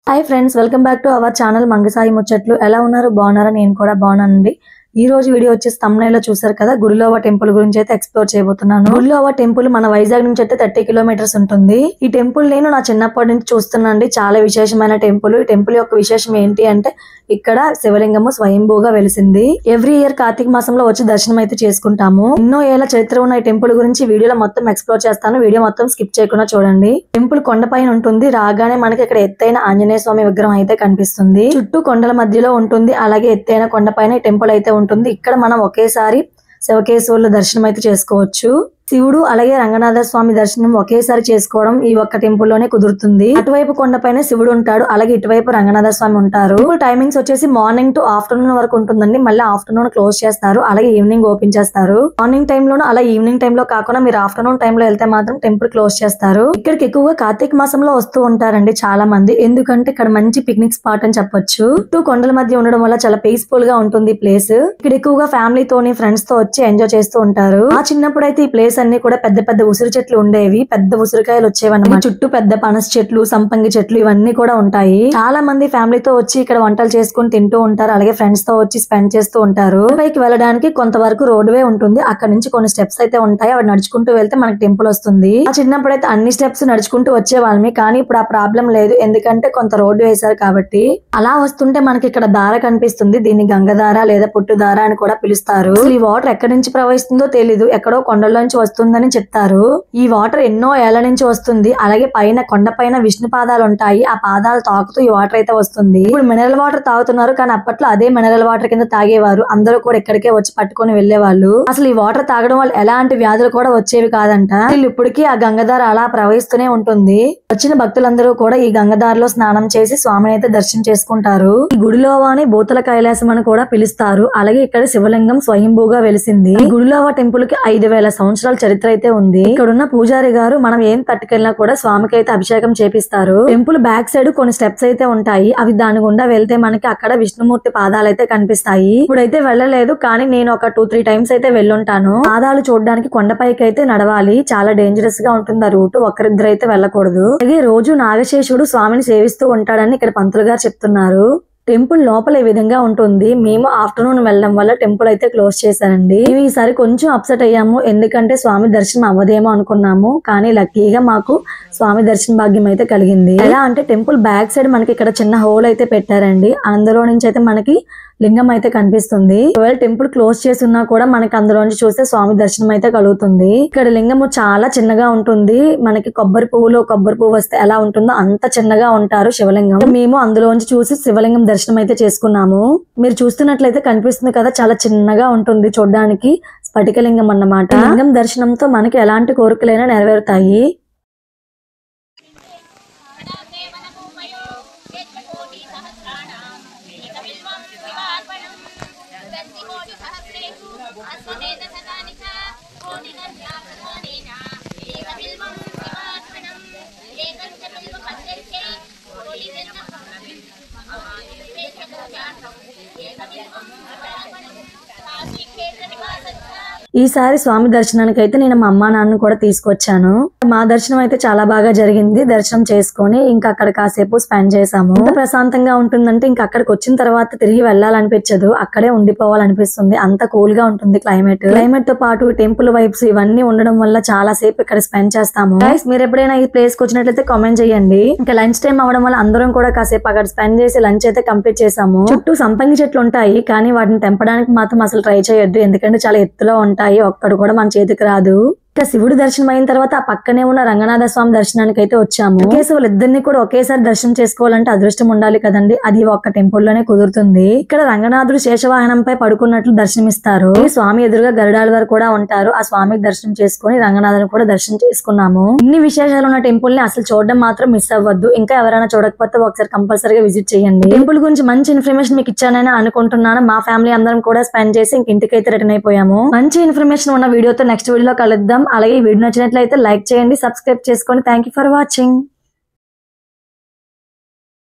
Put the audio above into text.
Hi friends, welcome back to our channel Mangasai Muchatlu. ఎలా ఉన్నారు? బాగున్నారా? నేను కూడా బాగున్నానండి. ఈ రోజు వీడియో వచ్చేసి thumbnail లో చూసారు కదా, గుడిలోవ టెంపుల్ గురించి అయితే ఎక్స్ప్లోర్ చేయబోతున్నాను. గుడిలోవ టెంపుల్ మన వైజాగ్ నుంచి అయితే 30 కిలోమీటర్స్ ఉంటుంది. ఈ టెంపుల్ నేను నా చిన్నప్పటి నుంచి చూస్తున్నానండి. చాలా విశేషమైన టెంపుల్. ఈ టెంపుల్ యొక్క విశేషం ఏంటి అంటే, ఇక్కడ శివలింగము స్వయంభూగా వెలిసింది. ఎవ్రీ ఇయర్ కార్తీక మాసంలో వచ్చి దర్శనం అయితే చేసుకుంటాము. ఎన్నో ఏళ్ల చరిత్ర ఉన్న ఈ టెంపుల్ గురించి వీడియోలో మొత్తం ఎక్స్ప్లోర్ చేస్తాను. వీడియో మొత్తం స్కిప్ చేయకుండా చూడండి. టెంపుల్ కొండపైన ఉంటుంది. రాగానే మనకి ఇక్కడ ఎత్తైన ఆంజనేయ స్వామి విగ్రహం అయితే కనిపిస్తుంది. చుట్టూ కొండల మధ్యలో ఉంటుంది. అలాగే ఎత్తైన కొండపైన టెంపుల్ అయితే ఉంటుంది. ఇక్కడ మనం ఒకేసారి శివకేశవుల దర్శనం అయితే చేసుకోవచ్చు. శివుడు అలాగే రంగనాథ స్వామి దర్శనం ఒకేసారి చేసుకోవడం ఈ ఒక్క టెంపుల్ లోనే కుదురుతుంది. అటువైపు కొండపైన శివుడు ఉంటాడు, అలాగే ఇటువైపు రంగనాథ స్వామి ఉంటారు. టైమింగ్స్ వచ్చేసి మార్నింగ్ టు ఆఫ్టర్నూన్ వరకు ఉంటుందండి. మళ్ళీ ఆఫ్టర్నూన్ క్లోజ్ చేస్తారు, అలాగే ఈవినింగ్ ఓపెన్ చేస్తారు. మార్నింగ్ టైమ్ లోను అలా ఈవినింగ్ టైమ్ లో కాకుండా మీరు ఆఫ్టర్నూన్ టైమ్ లో వెళ్తే మాత్రం టెంపుల్ క్లోజ్ చేస్తారు. ఇక్కడికి ఎక్కువగా కార్తీక మాసంలో వస్తూ ఉంటారండి చాలా మంది. ఎందుకంటే ఇక్కడ మంచి పిక్నిక్ స్పాట్ అని చెప్పొచ్చు. చుట్టూ కొండల మధ్య ఉండడం వల్ల చాలా పీస్ఫుల్ గా ఉంటుంది ఈ ప్లేస్. ఇక్కడ ఎక్కువగా ఫ్యామిలీతోని ఫ్రెండ్స్ తో వచ్చి ఎంజాయ్ చేస్తూ ఉంటారు. ఆ చిన్నప్పుడు అయితే ఈ ప్లేస్ అన్ని కూడా పెద్ద పెద్ద ఉసిరి చెట్లు ఉండేవి. పెద్ద ఉసిరికాయలు వచ్చేవన్నమాట. చుట్టూ పెద్ద పనస చెట్లు, సంపంగి చెట్లు ఇవన్నీ కూడా ఉంటాయి. చాలా మంది ఫ్యామిలీతో వచ్చి ఇక్కడ వంటలు చేసుకుని తింటూ ఉంటారు. అలాగే ఫ్రెండ్స్ తో వచ్చి స్పెండ్ చేస్తూ ఉంటారు. పైకి వెళ్ళడానికి కొంతవరకు రోడ్ వే ఉంటుంది. అక్కడ నుంచి కొన్ని స్టెప్స్ అయితే ఉంటాయి. అవి నడుచుకుంటూ వెళ్తే మనకి టెంపుల్ వస్తుంది. ఆ చిన్నప్పుడు అయితే అన్ని స్టెప్స్ నడుచుకుంటూ వచ్చే వాళ్ళమే, కానీ ఇప్పుడు ఆ ప్రాబ్లం లేదు. ఎందుకంటే కొంత రోడ్డు వేశారు కాబట్టి. అలా వస్తుంటే మనకి ఇక్కడ దార కనిపిస్తుంది. దీన్ని గంగధార లేదా పుట్టుదార అని కూడా పిలుస్తారు. ఈ వాటర్ ఎక్కడి నుంచి ప్రవహిస్తుందో తెలీదు. ఎక్కడో కొండల్లోంచి వస్తుందని చెప్తారు. ఈ వాటర్ ఎన్నో ఏళ్ల నుంచి వస్తుంది. అలాగే పైన కొండ పైన విష్ణు పాదాలు ఉంటాయి. ఆ పాదాలు తాకుతూ ఈ వాటర్ అయితే వస్తుంది. ఇప్పుడు మినరల్ వాటర్ తాగుతున్నారు, కానీ అప్పట్లో అదే మినరల్ వాటర్ కింద తాగేవారు. అందరూ కూడా ఇక్కడికే వచ్చి పట్టుకొని వెళ్లేవాళ్ళు. అసలు ఈ వాటర్ తాగడం వల్ల ఎలాంటి వ్యాధులు కూడా వచ్చేవి కాదంట. వీళ్ళు ఇప్పటికీ ఆ గంగధార అలా ప్రవహిస్తూనే ఉంటుంది. వచ్చిన భక్తులందరూ కూడా ఈ గంగధారలో స్నానం చేసి స్వామిని అయితే దర్శనం చేసుకుంటారు. ఈ గుడిలోవాని భూతల కైలాసం అని కూడా పిలుస్తారు. అలాగే ఇక్కడ శివలింగం స్వయంభూగా వెలిసింది. ఈ గుడిలోవ టెంపుల్ కి 5000 సంవత్సరాల చరిత్ర అయితే ఉంది. ఇక్కడ ఉన్న పూజారి గారు మనం ఏం పట్టుకెళ్ళినా కూడా స్వామికి అయితే అభిషేకం చేపిస్తారు. టెంపుల్ బ్యాక్ సైడ్ కొన్ని స్టెప్స్ అయితే ఉంటాయి. అవి దాని గుండా వెళ్తే మనకి అక్కడ విష్ణుమూర్తి పాదాలు అయితే కనిపిస్తాయి. ఇప్పుడైతే వెళ్ళలేదు, కానీ నేను ఒక 2-3 టైమ్స్ అయితే వెళ్ళుంటాను. పాదాలు చూడడానికి కొండపైకి అయితే నడవాలి. చాలా డేంజరస్ గా ఉంటుంది ఆ రూట్. ఒకరిద్దరు అయితే వెళ్ళకూడదు. అలాగే రోజు నాగశేషుడు స్వామిని సేవిస్తూ ఉంటాడని ఇక్కడ పంతులు గారు చెప్తున్నారు. టెంపుల్ లోపల ఈ విధంగా ఉంటుంది. మేము ఆఫ్టర్నూన్ వెళ్ళడం వల్ల టెంపుల్ అయితే క్లోజ్ చేశారండి. మేము ఈసారి కొంచెం అప్సెట్ అయ్యాము. ఎందుకంటే స్వామి దర్శనం అవ్వదేమో అనుకున్నాము, కానీ లక్కీగా మాకు స్వామి దర్శన భాగ్యం అయితే కలిగింది. ఎలా అంటే టెంపుల్ బ్యాక్ సైడ్ మనకి ఇక్కడ చిన్న హోల్ అయితే పెట్టారండి. అందులో నుంచి అయితే మనకి లింగం అయితే కనిపిస్తుంది. ఒకవేళ టెంపుల్ క్లోజ్ చేసి ఉన్నా కూడా మనకి అందులోంచి చూస్తే స్వామి దర్శనం అయితే కలుగుతుంది. ఇక్కడ లింగము చాలా చిన్నగా ఉంటుంది. మనకి కొబ్బరి పువ్వు వస్తే ఎలా ఉంటుందో అంత చిన్నగా ఉంటారు శివలింగం. మేము అందులోంచి చూసి శివలింగం దర్శనం అయితే చేసుకున్నాము. మీరు చూస్తున్నట్లయితే కనిపిస్తుంది కదా, చాలా చిన్నగా ఉంటుంది చూడడానికి. స్ఫటికలింగం అన్నమాట. లింగం దర్శనంతో మనకి ఎలాంటి కోరికలైనా నెరవేరుతాయి. ఈసారి స్వామి దర్శనానికి అయితే నేను మా అమ్మా నాన్న కూడా తీసుకొచ్చాను. మా దర్శనం అయితే చాలా బాగా జరిగింది. దర్శనం చేసుకుని ఇంకా అక్కడ కాసేపు స్పెండ్ చేసాము. ఎంత ప్రశాంతంగా ఉంటుందంటే ఇంకా అక్కడికి వచ్చిన తర్వాత తిరిగి వెళ్ళాలనిపించదు. అక్కడే ఉండిపోవాలనిపిస్తుంది. అంత కూల్ గా ఉంటుంది క్లైమేట్ తో పాటు టెంపుల్ వైబ్స్ ఇవన్నీ ఉండడం వల్ల చాలా సేపు ఇక్కడ స్పెండ్ చేస్తాము. గైస్, మీరు ఎప్పుడైనా ఈ ప్లేస్ కి వచ్చినట్లయితే కామెంట్ చేయండి. ఇంకా లంచ్ టైం అవడం వల్ల అందరం కూడా కాసేపు అక్కడ స్పెండ్ చేసి లంచ్ అయితే కంప్లీట్ చేసాము. చుట్టూ సంపంగి చెట్లు ఉంటాయి, కానీ వాటిని తెంపడానికి మాత్రం అసలు ట్రై చేయొద్దు. ఎందుకంటే చాలా ఎత్తులో ఉంటాయి. ఒక్కడు కూడా మన చేతికి రాదు. ఇంకా శివుడు దర్శనం అయిన తర్వాత ఆ పక్కనే ఉన్న రంగనాథ స్వామి దర్శనానికి అయితే వచ్చాము. కేశవులు ఇద్దరిని కూడా ఒకేసారి దర్శనం చేసుకోవాలంటే అదృష్టం ఉండాలి కదండి. అది ఒక్క టెంపుల్ లోనే కుదురుతుంది. ఇక్కడ రంగనాథుడు శేషవాహనంపై పడుకున్నట్లు దర్శనమిస్తారు. స్వామి ఎదురుగా గరుడాల వారు కూడా ఉంటారు. ఆ స్వామికి దర్శనం చేసుకుని రంగనాథుని కూడా దర్శనం చేసుకున్నాము. ఇన్ని విశేషాలు ఉన్న టెంపుల్ ని అసలు చూడడం మాత్రం మిస్ అవ్వద్దు. ఇంకా ఎవరైనా చూడకపోతే ఒకసారి కంపల్సరీగా విజిట్ చేయండి. టెంపుల్ గురించి మంచి ఇన్ఫర్మేషన్ మీకు ఇచ్చానని అనుకుంటున్నాను. మా ఫ్యామిలీ అందరం కూడా స్పెండ్ చేసి ఇంటికైతే రిటర్న్ అయిపోయాము. మంచి ఇన్ఫర్మేషన్ ఉన్న వీడియోతో నెక్స్ట్ వీడియోలో కలుద్దాం. అలాగే ఈ వీడియో నచ్చినట్లయితే లైక్ చేయండి, సబ్స్క్రైబ్ చేసుకోండి. Thank you for watching.